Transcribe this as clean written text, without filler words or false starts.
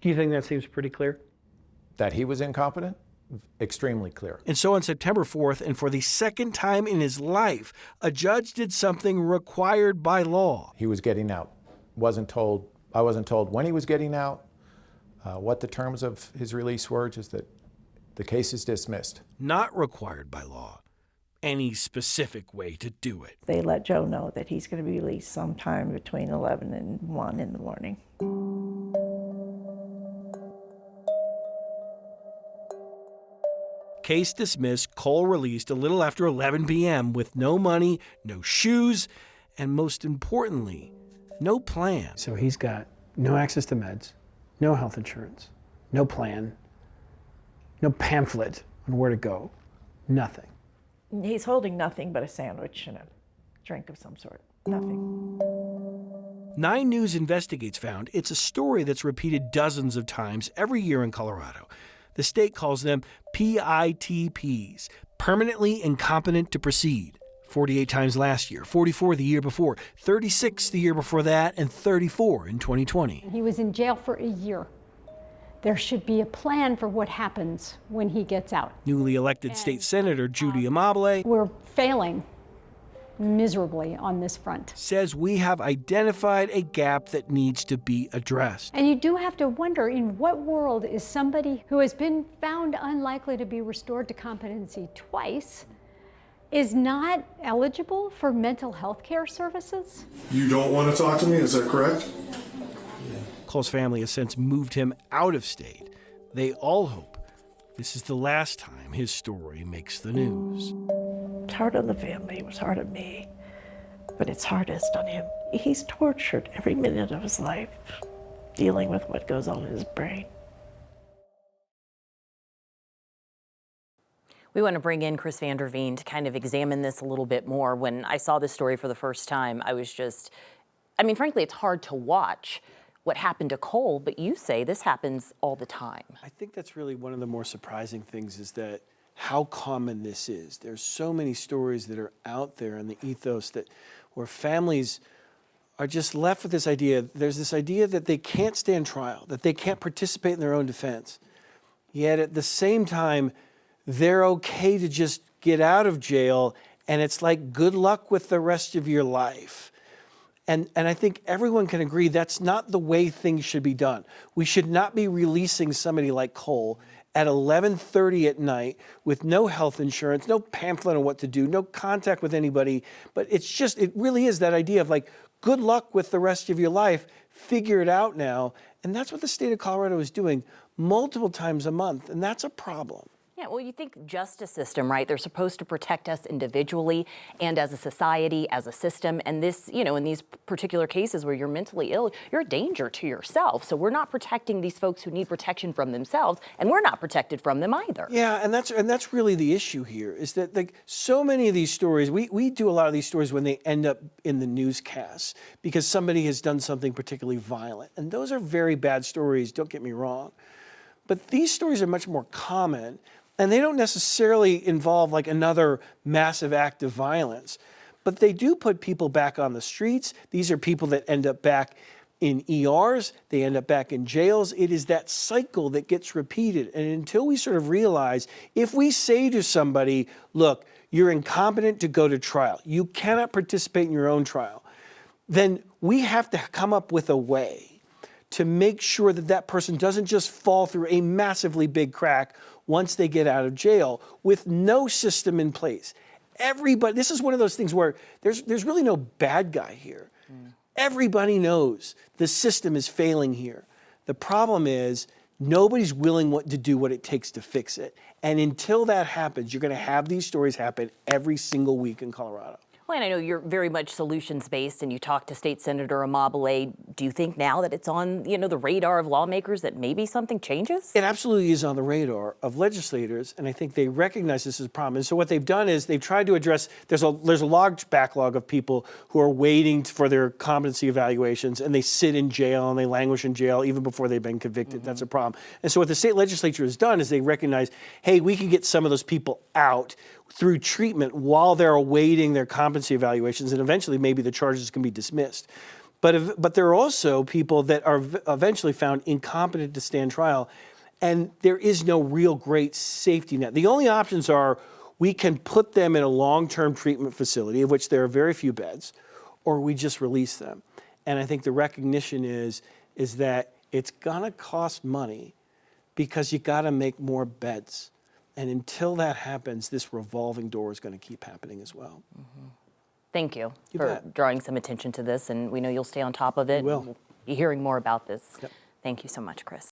Do you think that seems pretty clear? That he was incompetent? Extremely clear. And so on September 4th, and for the second time in his life, a judge did something required by law. He was getting out. I wasn't told when he was getting out, what the terms of his release were, just that the case is dismissed. Not required by law. Any specific way to do it. They let Joe know that he's going to be released sometime between 11 and 1 in the morning. Case dismissed, Cole released a little after 11 p.m. with no money, no shoes, and most importantly, no plan. So he's got no access to meds, no health insurance, no plan, no pamphlet on where to go, nothing. He's holding nothing but a sandwich and a drink of some sort. Nothing. 9 News Investigates found it's a story that's repeated dozens of times every year in Colorado. The state calls them PITPs, permanently incompetent to proceed. 48 times last year, 44 the year before, 36 the year before that, and 34 in 2020. He was in jail for a year. There should be a plan for what happens when he gets out. Newly elected state senator Judy Amabile We're failing miserably on this front. says we have identified a gap that needs to be addressed. And you do have to wonder, in what world is somebody who has been found unlikely to be restored to competency twice is not eligible for mental health care services? You don't want to talk to me, is that correct? Cole's family has since moved him out of state. They all hope this is the last time his story makes the news. It's hard on the family, it was hard on me, but it's hardest on him. He's tortured every minute of his life, dealing with what goes on in his brain. We want to bring in Chris Vanderveen to kind of examine this a little bit more. When I saw this story for the first time, I was just, frankly, it's hard to watch what happened to Cole, but you say this happens all the time. I think that's really one of the more surprising things is that how common this is. There's so many stories that are out there in the ethos that where families are just left with this idea. There's this idea that they can't stand trial, that they can't participate in their own defense. Yet at the same time, they're okay to just get out of jail, and it's like good luck with the rest of your life. And I think everyone can agree that's not the way things should be done. We should not be releasing somebody like Cole at 11:30 at night with no health insurance, no pamphlet on what to do, no contact with anybody. But it really is that idea of like, good luck with the rest of your life, figure it out now. And that's what the state of Colorado is doing multiple times a month, and that's a problem. Yeah, well, you think justice system, right? They're supposed to protect us individually and as a society, as a system. And this, in these particular cases where you're mentally ill, you're a danger to yourself. So we're not protecting these folks who need protection from themselves, and we're not protected from them either. Yeah, and that's really the issue here, is that like so many of these stories, we do a lot of these stories when they end up in the newscasts because somebody has done something particularly violent. And those are very bad stories, don't get me wrong. But these stories are much more common. And they don't necessarily involve like another massive act of violence, but they do put people back on the streets. These are people that end up back in ERs, they end up back in jails. It is that cycle that gets repeated. And until we sort of realize, if we say to somebody, look, you're incompetent to go to trial, you cannot participate in your own trial, then we have to come up with a way to make sure that that person doesn't just fall through a massively big crack once they get out of jail with no system in place. Everybody, this is one of those things where there's really no bad guy here. Everybody knows the system is failing here. The problem is nobody's willing to do what it takes to fix it. And until that happens, you're going to have these stories happen every single week in Colorado. Well, and I know you're very much solutions-based, and you talked to State Senator Amabile. Do you think now that it's on, the radar of lawmakers that maybe something changes? It absolutely is on the radar of legislators, and I think they recognize this as a problem. And so what they've done is they've tried to address, there's a large backlog of people who are waiting for their competency evaluations, and they sit in jail and they languish in jail even before they've been convicted. That's a problem. And so what the state legislature has done is they recognize, hey, we can get some of those people out through treatment while they're awaiting their competency evaluations, and eventually maybe the charges can be dismissed. But there are also people that are eventually found incompetent to stand trial, and there is no real great safety net. The only options are we can put them in a long-term treatment facility, of which there are very few beds, or we just release them. And I think the recognition is that it's gonna cost money because you gotta make more beds. And until that happens, this revolving door is gonna keep happening as well. Thank you, You for bet. drawing some attention to this, and we know you'll stay on top of it. We will. We'll be hearing more about this. Yep. Thank you so much, Chris.